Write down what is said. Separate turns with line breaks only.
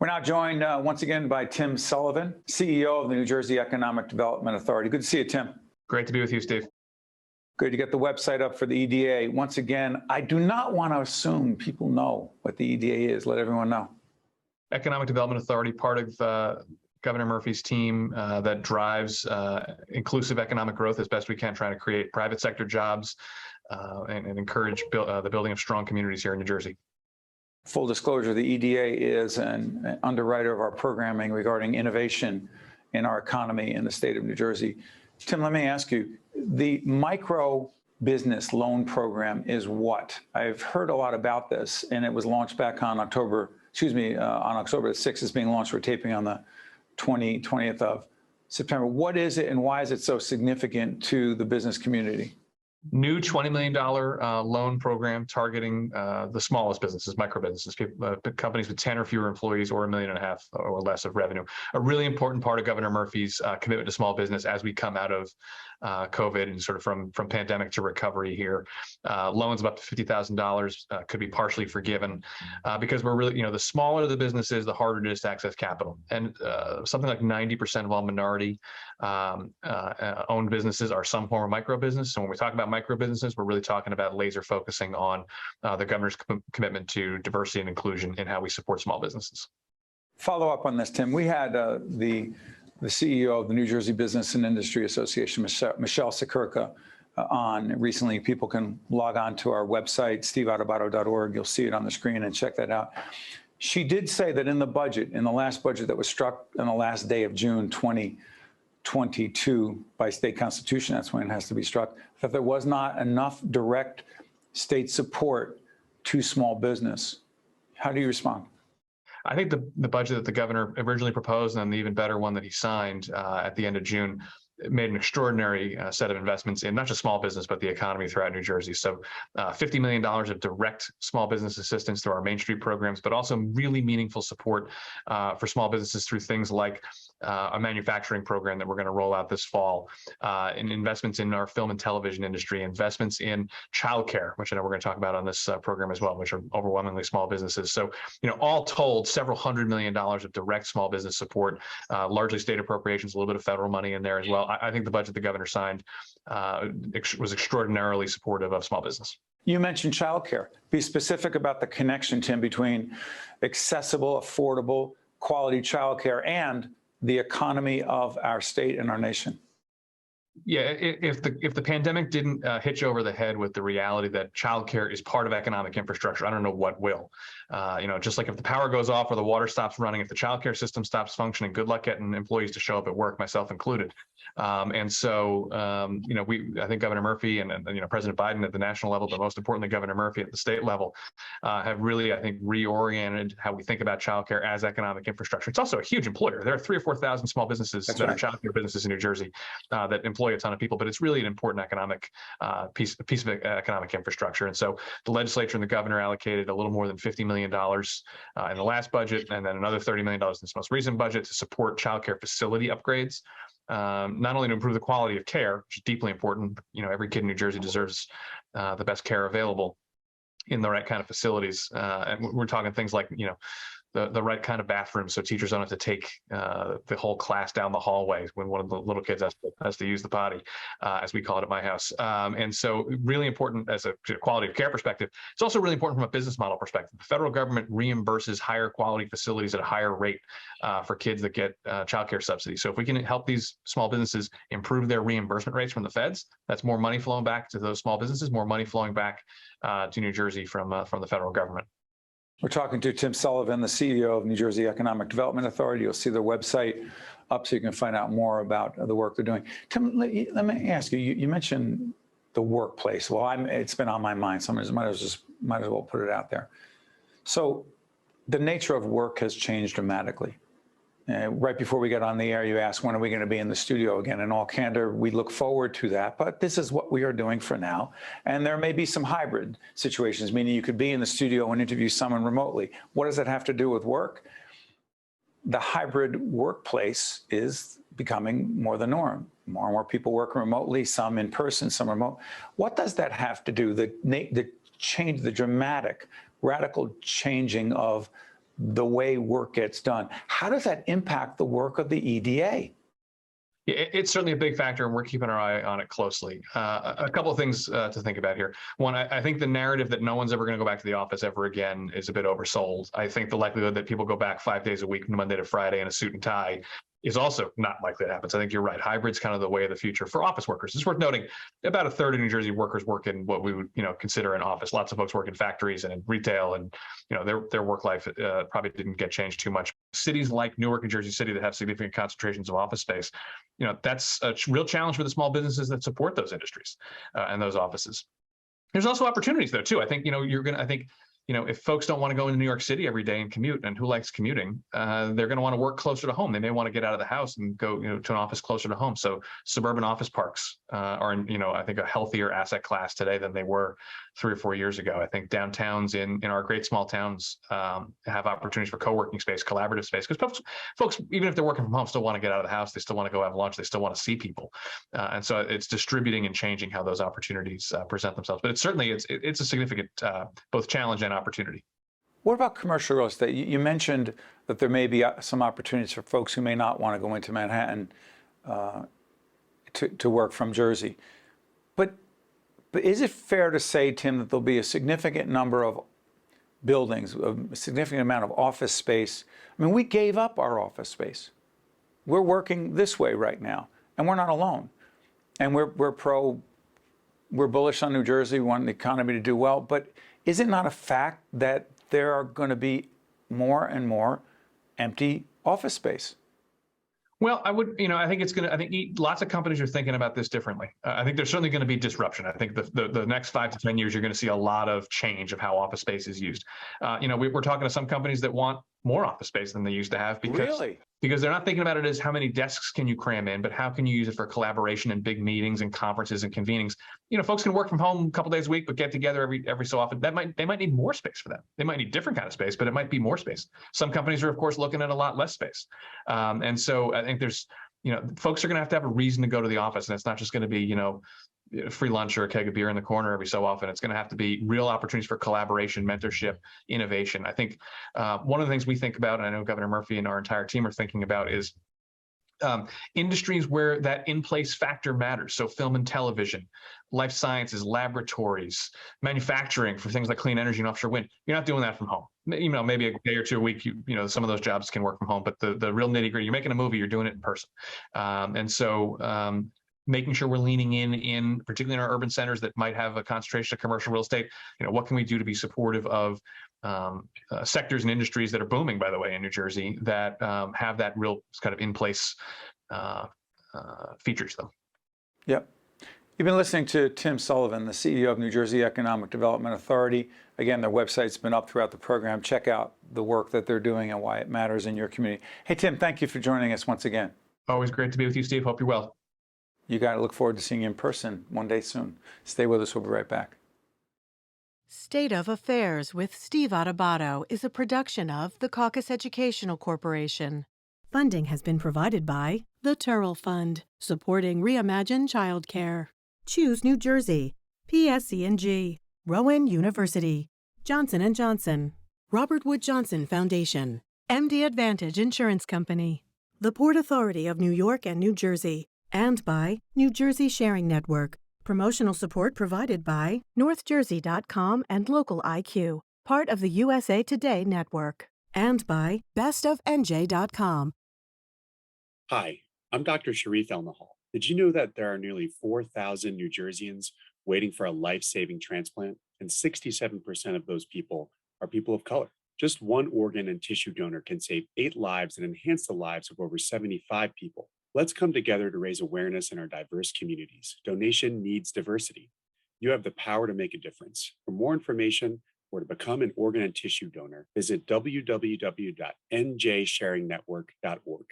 We're now joined once again by Tim Sullivan, CEO of the New Jersey Economic Development Authority. Good to see you, Tim.
Great to be with you, Steve.
Good to get the website up for the EDA. Once again, I do not want to assume people know what the EDA is. Let everyone know.
Economic Development Authority, part of Governor Murphy's team that drives inclusive economic growth as best we can, trying to create private sector jobs and encourage the building of strong communities here in New Jersey.
Full disclosure, the EDA is an underwriter of our programming regarding innovation in our economy in the state of New Jersey. Tim, let me ask you, the micro business loan program is what? I've heard a lot about this, and it was launched back on October the 6th. It's being launched. We're taping on the 20th of September. What is it, and why is it so significant to the business community?
New $20 million loan program targeting the smallest businesses, micro businesses, companies with 10 or fewer employees or $1.5 million or less of revenue. A really important part of Governor Murphy's commitment to small business as we come out of COVID and sort of from pandemic to recovery here. Loans of up to $50,000 could be partially forgiven because we're really, the smaller the business is, the harder it is to access capital. And something like 90% of all minority owned businesses are some form of micro business. So when we talk about micro businesses, we're really talking about laser focusing on the governor's commitment to diversity and inclusion in how we support small businesses.
Follow up on this, Tim. We had the CEO of the New Jersey Business and Industry Association, Michelle Sikirka, on recently. People can log on to our website, steveadubato.org. You'll see it on the screen and check that out. She did say that in the last budget that was struck on the last day of June 2022 by state constitution, that's when it has to be struck, that there was not enough direct state support to small business. How do you respond?
I think the budget that the governor originally proposed and the even better one that he signed at the end of June made an extraordinary set of investments in not just small business, but the economy throughout New Jersey. So $50 million of direct small business assistance through our Main Street programs, but also really meaningful support for small businesses through things like a manufacturing program that we're going to roll out this fall, and investments in our film and television industry, investments in childcare, which I know we're going to talk about on this program as well, which are overwhelmingly small businesses. So, all told, several $100 million of direct small business support, largely state appropriations, a little bit of federal money in there as well. I think the budget the governor signed was extraordinarily supportive of small business.
You mentioned childcare. Be specific about the connection, Tim, between accessible, affordable, quality childcare and the economy of our state and our nation.
Yeah, if the pandemic didn't hit you over the head with the reality that childcare is part of economic infrastructure, I don't know what will. Just like if the power goes off or the water stops running, if the childcare system stops functioning, good luck getting employees to show up at work, myself included. I think Governor Murphy and President Biden at the national level, but most importantly, Governor Murphy at the state level, have really, I think, reoriented how we think about childcare as economic infrastructure. It's also a huge employer. There are 3,000 or 4,000 small businesses that are childcare businesses in New Jersey that employ a ton of people, but it's really an important economic piece of economic infrastructure. And so the legislature and the governor allocated a little more than $50 million in the last budget, and then another $30 million in this most recent budget to support childcare facility upgrades. Not only to improve the quality of care, which is deeply important. Every kid in New Jersey deserves the best care available in the right kind of facilities. And we're talking things like, the right kind of bathroom so teachers don't have to take the whole class down the hallway when one of the little kids has to use the potty, as we call it at my house. And so really important as a quality of care perspective. It's also really important from a business model perspective. The federal government reimburses higher quality facilities at a higher rate for kids that get childcare subsidies. So if we can help these small businesses improve their reimbursement rates from the feds, that's more money flowing back to those small businesses, more money flowing back to New Jersey from the federal government.
We're talking to Tim Sullivan, the CEO of New Jersey Economic Development Authority. You'll see their website up so you can find out more about the work they're doing. Tim, let me ask you, you mentioned the workplace. Well, it's been on my mind, so I might as well put it out there. So the nature of work has changed dramatically. Right before we got on the air, you asked, when are we going to be in the studio again? In all candor, we look forward to that, but this is what we are doing for now. And there may be some hybrid situations, meaning you could be in the studio and interview someone remotely. What does that have to do with work? The hybrid workplace is becoming more the norm. More and more people work remotely, some in person, some remote. What does that have to do? The dramatic, radical changing of the way work gets done. How does that impact the work of the EDA?
Yeah, it's certainly a big factor, and we're keeping our eye on it closely. A couple of things to think about here. One, I think the narrative that no one's ever going to go back to the office ever again is a bit oversold. I think the likelihood that people go back 5 days a week, Monday to Friday, in a suit and tie is also not likely to happen. So I think you're right. Hybrid's kind of the way of the future for office workers. It's worth noting about a third of New Jersey workers work in what we would, consider an office. Lots of folks work in factories and in retail, and their work life probably didn't get changed too much. Cities like Newark and Jersey City that have significant concentrations of office space, that's a real challenge for the small businesses that support those industries and those offices. There's also opportunities though too. I think if folks don't want to go into New York City every day and commute, and who likes commuting, they're going to want to work closer to home. They may want to get out of the house and go, to an office closer to home. So suburban office parks are, I think, a healthier asset class today than they were 3 or 4 years ago. I think downtowns in our great small towns have opportunities for co-working space, collaborative space, because folks, even if they're working from home, still want to get out of the house. They still want to go have lunch. They still want to see people. And so it's distributing and changing how those opportunities present themselves. But it's a significant both challenge and opportunity.
What about commercial real estate? You mentioned that there may be some opportunities for folks who may not want to go into Manhattan to work from Jersey. But is it fair to say, Tim, that there'll be a significant number of buildings, a significant amount of office space? I mean, we gave up our office space. We're working this way right now, and we're not alone. And we're bullish on New Jersey. We want the economy to do well. But is it not a fact that there are going to be more and more empty office space?
Well, I think lots of companies are thinking about this differently. I think there's certainly going to be disruption. I think the next 5 to 10 years, you're going to see a lot of change of how office space is used. We're talking to some companies that want more office space than they used to have because they're not thinking about it as how many desks can you cram in, but how can you use it for collaboration and big meetings and conferences and convenings. Folks can work from home a couple days a week, but get together every so often. They might need more space for that. They might need different kind of space, but it might be more space. Some companies are, of course, looking at a lot less space. And so I think there's, folks are going to have a reason to go to the office, and it's not just going to be, free lunch or a keg of beer in the corner every so often. It's going to have to be real opportunities for collaboration, mentorship, innovation. I think one of the things we think about, and I know Governor Murphy and our entire team are thinking about, is industries where that in-place factor matters. So film and television, life sciences, laboratories, manufacturing for things like clean energy and offshore wind. You're not doing that from home. Maybe a day or 2 a week, some of those jobs can work from home, but the real nitty gritty, you're making a movie, you're doing it in person. And so making sure we're leaning in, particularly in our urban centers that might have a concentration of commercial real estate. What can we do to be supportive of sectors and industries that are booming, by the way, in New Jersey that have that real kind of in-place features, though.
Yep. You've been listening to Tim Sullivan, the CEO of New Jersey Economic Development Authority. Again, their website's been up throughout the program. Check out the work that they're doing and why it matters in your community. Hey, Tim, thank you for joining us once again.
Always great to be with you, Steve. Hope you're well.
You got to look forward to seeing you in person one day soon. Stay with us. We'll be right back.
State of Affairs with Steve Adubato is a production of the Caucus Educational Corporation. Funding has been provided by the Turrell Fund, supporting Reimagine Childcare. Choose New Jersey, PSC&G, Rowan University, Johnson & Johnson, Robert Wood Johnson Foundation, MD Advantage Insurance Company, the Port Authority of New York and New Jersey, and by New Jersey Sharing Network. Promotional support provided by NorthJersey.com and Local IQ, part of the USA Today network, and by BestOfNJ.com.
Hi, I'm Dr. Sharif Elnahal. Did you know that there are nearly 4,000 New Jerseyans waiting for a life-saving transplant? And 67% of those people are people of color. Just one organ and tissue donor can save 8 lives and enhance the lives of over 75 people. Let's come together to raise awareness in our diverse communities. Donation needs diversity. You have the power to make a difference. For more information or to become an organ and tissue donor, visit www.njsharingnetwork.org.